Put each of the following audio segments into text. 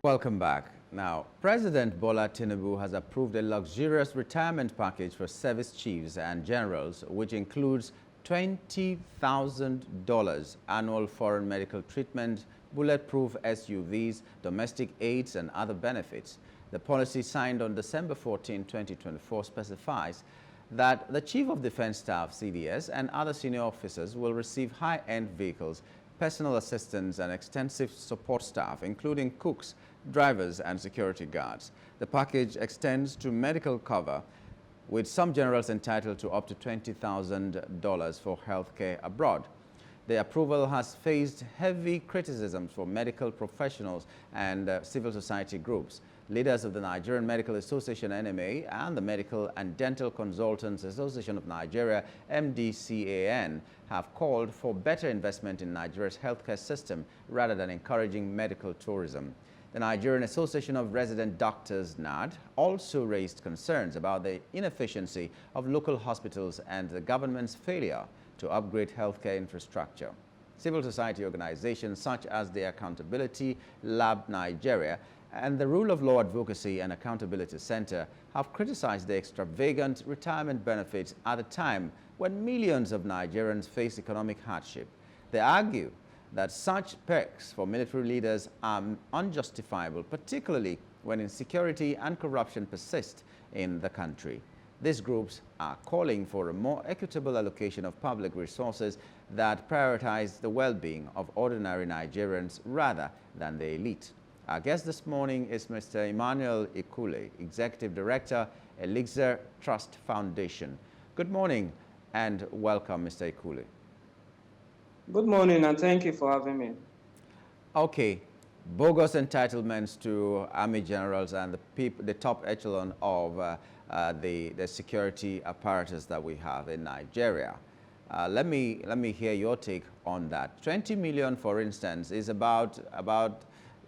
Welcome back. Now, President Bola Tinubu has approved a luxurious retirement package for service chiefs and generals, which includes $20,000 annual foreign medical treatment, bulletproof SUVs, domestic aids, and other benefits. The policy signed on December 14, 2024 specifies that the Chief of Defense Staff, CDS, and other senior officers will receive high-end vehicles, personal assistants, and extensive support staff, including cooks, drivers, and security guards. The package extends to medical cover, with some generals entitled to up to $20,000 for health care abroad. The approval has faced heavy criticisms from medical professionals and civil society groups. Leaders of the Nigerian Medical Association (NMA) and the Medical and Dental Consultants Association of Nigeria (MDCAN) have called for better investment in Nigeria's healthcare system rather than encouraging medical tourism. The Nigerian Association of Resident Doctors (NAD) also raised concerns about the inefficiency of local hospitals and the government's failure to upgrade healthcare infrastructure. Civil society organizations such as the Accountability Lab Nigeria and the Rule of Law Advocacy and Accountability Center have criticized the extravagant retirement benefits at a time when millions of Nigerians face economic hardship. They argue that such perks for military leaders are unjustifiable, particularly when insecurity and corruption persist in the country. These groups are calling for a more equitable allocation of public resources that prioritize the well-being of ordinary Nigerians rather than the elite. Our guest this morning is Mr. Manuel Ikule, Executive Director, Elixir Trust Foundation. Good morning and welcome, Mr. Ikule. Good morning and thank you for having me. Okay, bogus entitlements to army generals and the top echelon of the security apparatus that we have in Nigeria. Let me hear your take on that. 20 million, for instance, is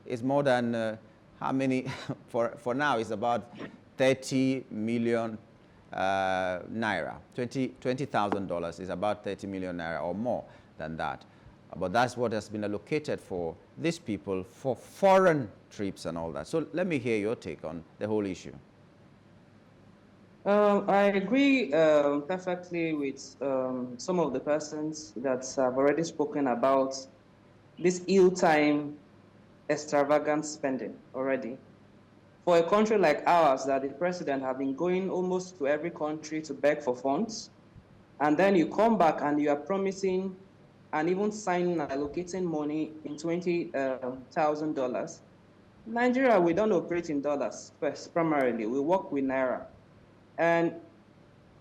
is more than how many? for now, is about 30 million naira. $20,000 is about 30 million naira or more than that. But that's what has been allocated for these people for foreign trips and all that. So let me hear your take on the whole issue. I agree perfectly with some of the persons that have already spoken about this ill-time, extravagant spending already. For a country like ours, that the president has been going almost to every country to beg for funds, and then you come back and you are promising and even signing and allocating money in $20,000. Nigeria, we don't operate in dollars first, primarily. We work with naira. And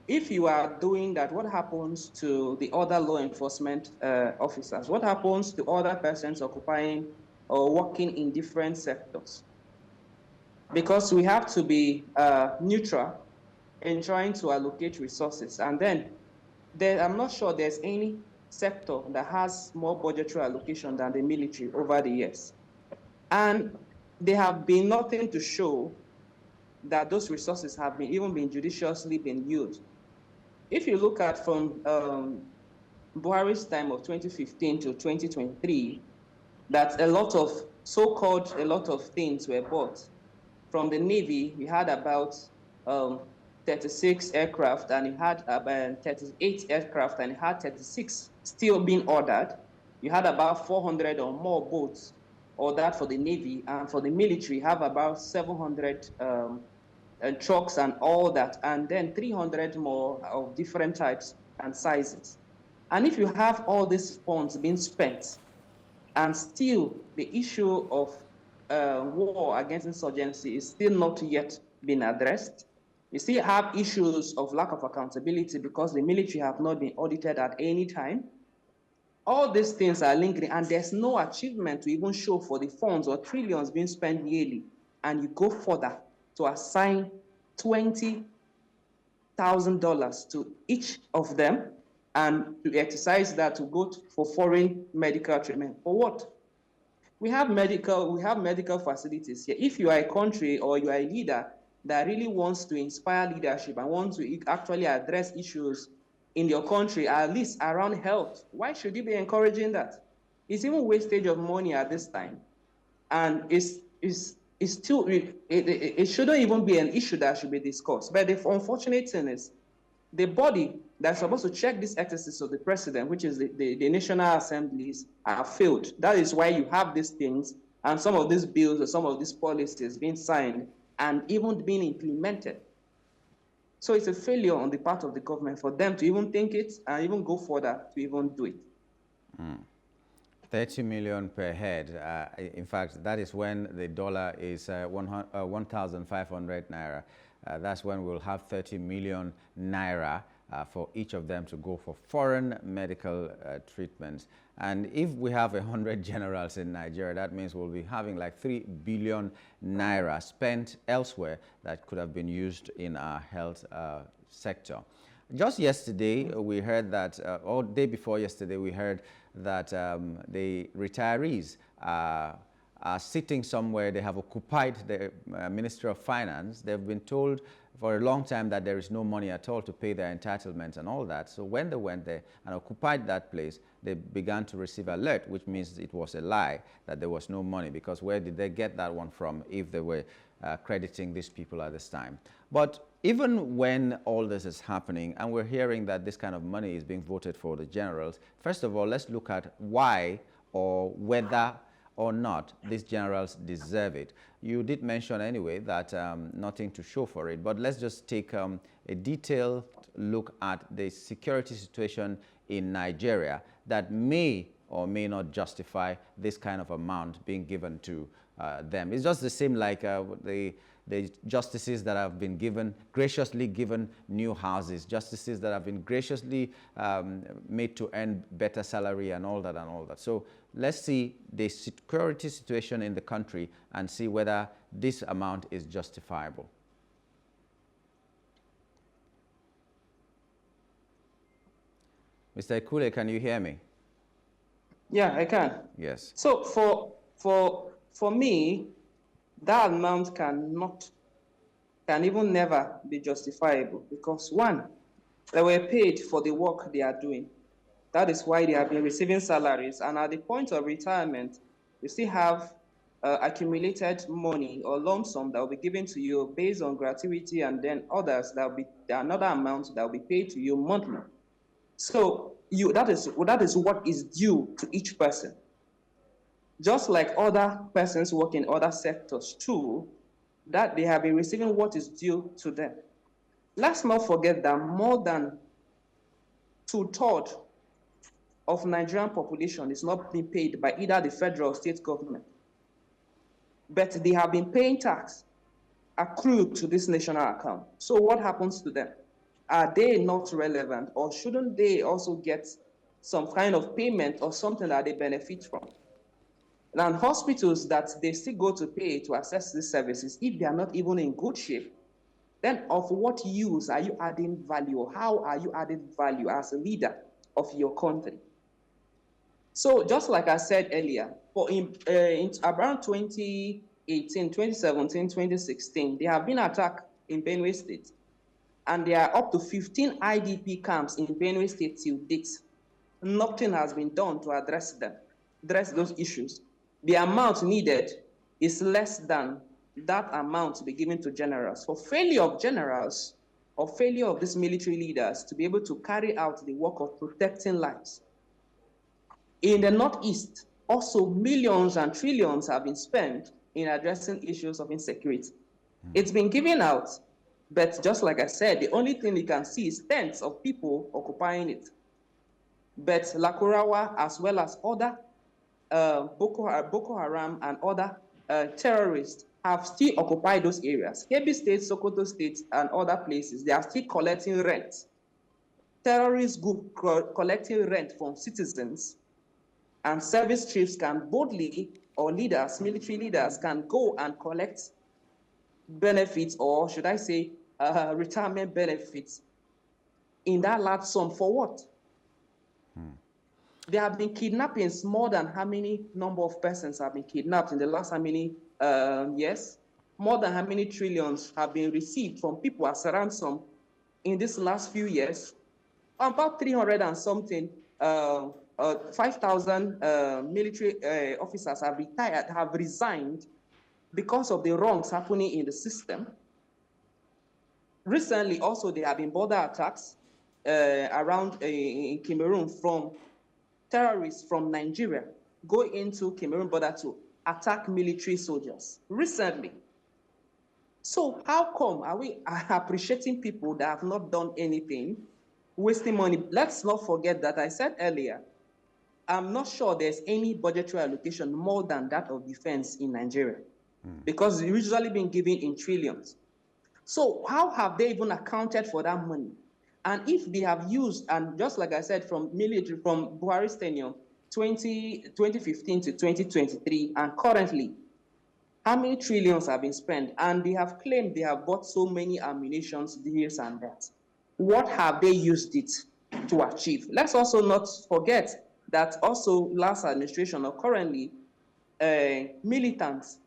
if you are doing that, what happens to the other law enforcement officers? What happens to other persons occupying or working in different sectors? Because we have to be neutral in trying to allocate resources. And then I'm not sure there's any sector that has more budgetary allocation than the military over the years. And there have been nothing to show that those resources have even been judiciously been used. If you look at from Buhari's time of 2015 to 2023, that a lot of a lot of things were bought. From the Navy, we had about 36 aircraft, and you had about 38 aircraft, and you had 36 still being ordered. You had about 400 or more boats ordered for the Navy, and for the military, have about 700 trucks and all that, and then 300 more of different types and sizes. And if you have all these funds being spent, and still the issue of war against insurgency is still not yet been addressed, you still have issues of lack of accountability because the military have not been audited at any time. All these things are lingering, and there's no achievement to even show for the funds or trillions being spent yearly. And you go further to assign $20,000 to each of them and to exercise that to go for foreign medical treatment. For what? We have medical facilities here. If you are a country or you are a leader that really wants to inspire leadership and wants to actually address issues in your country, at least around health, why should you be encouraging that? It's even wastage of money at this time. And it's it's still, it shouldn't even be an issue that should be discussed. But the unfortunate thing is, the body that's supposed to check this exercise of the president, which is the National Assemblies, are failed. That is why you have these things and some of these bills or some of these policies being signed and even being implemented. So it's a failure on the part of the government for them to even think it and even go further to even do it. 30 million per head. In fact, that is when the dollar is 1,500 naira. That's when we'll have 30 million naira for each of them to go for foreign medical treatments. And if we have 100 generals in Nigeria, that means we'll be having like 3 billion naira spent elsewhere that could have been used in our health sector. Just yesterday, we heard that, or day before yesterday, we heard that the retirees are sitting somewhere. They have occupied the Ministry of Finance. They've been told for a long time that there is no money at all to pay their entitlements and all that. So when they went there and occupied that place, they began to receive alert, which means it was a lie that there was no money, because where did they get that one from if they were crediting these people at this time? But even when all this is happening and we're hearing that this kind of money is being voted for the generals, first of all, let's look at why or whether or not these generals deserve it. You did mention anyway that nothing to show for it, but let's just take a detailed look at the security situation in Nigeria that may or may not justify this kind of amount being given to them. It's just the same like the justices that have been graciously given new houses, justices that have been graciously made to earn better salary and all that and all that. So let's see the security situation in the country and see whether this amount is justifiable. Mr. Ikule, can you hear me? Yeah, I can. Yes. So for me, that amount can even never be justifiable, because one, they were paid for the work they are doing. That is why they have been receiving salaries, and at the point of retirement, you still have accumulated money or lump sum that will be given to you based on gratuity, and then others that will be another amount that will be paid to you monthly. So that is what is due to each person. Just like other persons work in other sectors too, that they have been receiving what is due to them. Let's not forget that more than 2/3 of Nigerian population is not being paid by either the federal or state government. But they have been paying tax accrued to this national account. So what happens to them? Are they not relevant, or shouldn't they also get some kind of payment or something that they benefit from? And hospitals that they still go to pay to access these services, if they are not even in good shape, then of what use are you adding value, or how are you adding value as a leader of your country? So just like I said earlier, in around 2018, 2017, 2016, there have been attacks in Benue State, and there are up to 15 IDP camps in Benue State till date. Nothing has been done to address those issues. The amount needed is less than that amount to be given to generals. For failure of generals or failure of these military leaders to be able to carry out the work of protecting lives. In the Northeast, also millions and trillions have been spent in addressing issues of insecurity. It's been given out, but just like I said, the only thing you can see is tens of people occupying it. But Lakurawa, as well as other Boko Haram and other terrorists, have still occupied those areas. Kebbi State, Sokoto State, and other places, they are still collecting rent. Terrorist group collecting rent from citizens, and service chiefs can boldly, or leaders, military leaders, can go and collect benefits, or should I say, retirement benefits in that large sum for what? There have been kidnappings. More than how many number of persons have been kidnapped in the last how many years? More than how many trillions have been received from people as a ransom in this last few years? About 300 and something, 5,000 military officers have retired, have resigned. because of the wrongs happening in the system. Recently, also, there have been border attacks around in Cameroon from terrorists from Nigeria go into Cameroon border to attack military soldiers recently. So how come are we appreciating people that have not done anything, wasting money? Let's not forget that I said earlier, I'm not sure there's any budgetary allocation more than that of defense in Nigeria, because it's usually been given in trillions. So how have they even accounted for that money? And if they have used, and just like I said, from military, from Buhari's tenure, 2015 to 2023, and currently, how many trillions have been spent? And they have claimed they have bought so many ammunitions, this and that. What have they used it to achieve? Let's also not forget that also last administration or currently, militants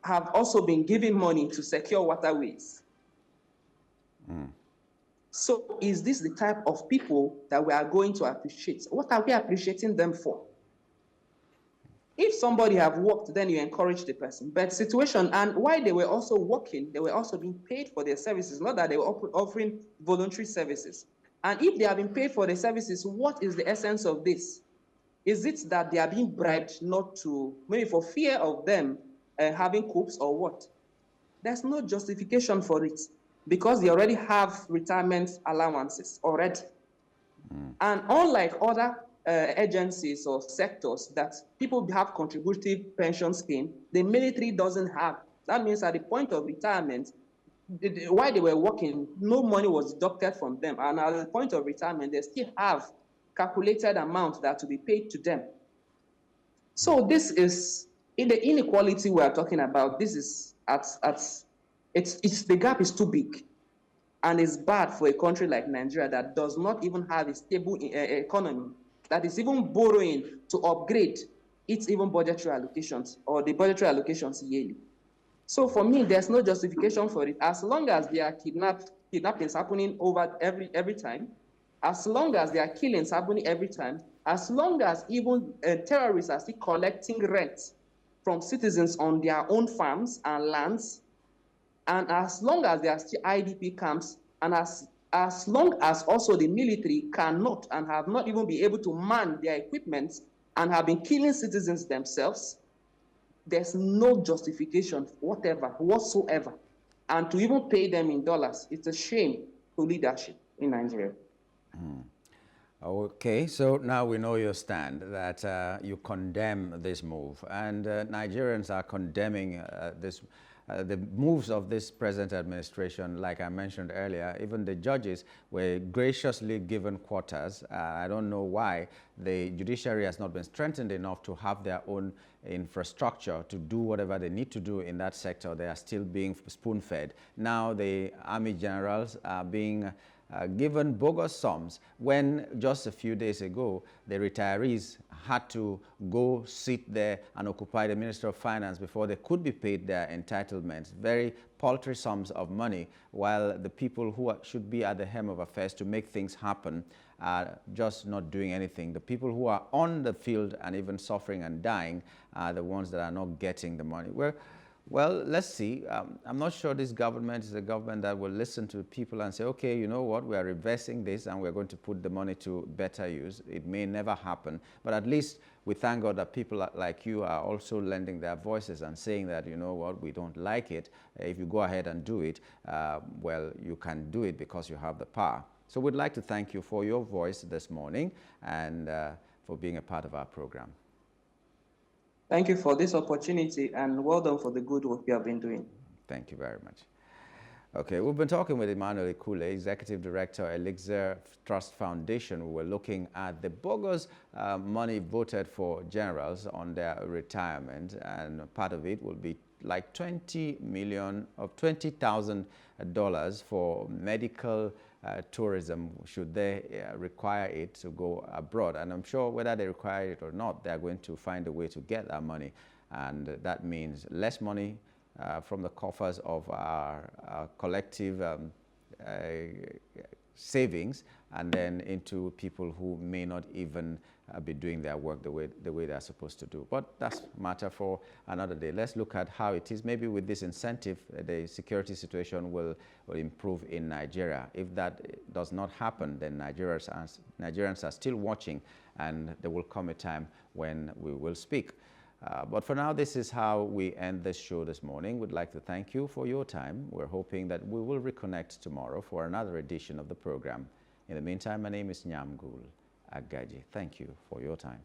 have also been giving money to secure waterways. So is this the type of people that we are going to appreciate? What are we appreciating them for? If somebody have worked, then you encourage the person. But situation, and while they were also working, they were also being paid for their services, not that they were offering voluntary services. And if they have been paid for their services, what is the essence of this? Is it that they are being bribed not to, maybe for fear of them having coups or what? There's no justification for it, because they already have retirement allowances already. And unlike other agencies or sectors that people have contributive pension scheme, the military doesn't have. That means at the point of retirement, while they were working, no money was deducted from them. And at the point of retirement, they still have calculated amount that to be paid to them. So this is, in the inequality we are talking about, this is the gap is too big. And it's bad for a country like Nigeria that does not even have a stable economy, that is even borrowing to upgrade its even budgetary allocations or the budgetary allocations yearly. So for me, there's no justification for it. As long as there are kidnappings happening over every time, as long as there are killings happening every time, as long as even terrorists are still collecting rent from citizens on their own farms and lands, and as long as there are still IDP camps, and as long as also the military cannot and have not even been able to man their equipment and have been killing citizens themselves, there's no justification whatsoever. And to even pay them in dollars, it's a shame to leadership in Nigeria. Okay, so now we know your stand, that you condemn this move, and Nigerians are condemning the moves of this present administration. Like I mentioned earlier, even the judges were graciously given quotas. I don't know why the judiciary has not been strengthened enough to have their own infrastructure to do whatever they need to do in that sector. They are still being spoon-fed. Now the army generals are being given bogus sums, when just a few days ago the retirees had to go sit there and occupy the Ministry of Finance before they could be paid their entitlements. Very paltry sums of money, while the people who should be at the helm of affairs to make things happen are just not doing anything. The people who are on the field and even suffering and dying are the ones that are not getting the money. Well, let's see. I'm not sure this government is a government that will listen to people and say, okay, you know what, we are reversing this and we're going to put the money to better use. It may never happen, but at least we thank God that people like you are also lending their voices and saying that, you know what, we don't like it. If you go ahead and do it, well, you can do it because you have the power. So we'd like to thank you for your voice this morning and for being a part of our program. Thank you for this opportunity, and well done for the good work you have been doing. Thank you very much. Okay, we've been talking with Manuel Ikule, Executive Director, Elixir Trust Foundation. We were looking at the bogus money voted for generals on their retirement, and part of it will be like $20,000 for medical tourism, should they require it to go abroad. And I'm sure whether they require it or not, they're going to find a way to get that money. And that means less money from the coffers of our collective savings, and then into people who may not even be doing their work the way they're supposed to do. But that's a matter for another day. Let's look at how it is. Maybe with this incentive, the security situation will improve in Nigeria. If that does not happen, then Nigerians are still watching, and there will come a time when we will speak. But for now, this is how we end this show this morning. We'd like to thank you for your time. We're hoping that we will reconnect tomorrow for another edition of the program. In the meantime, my name is Nyamgul. Agaji. Thank you for your time.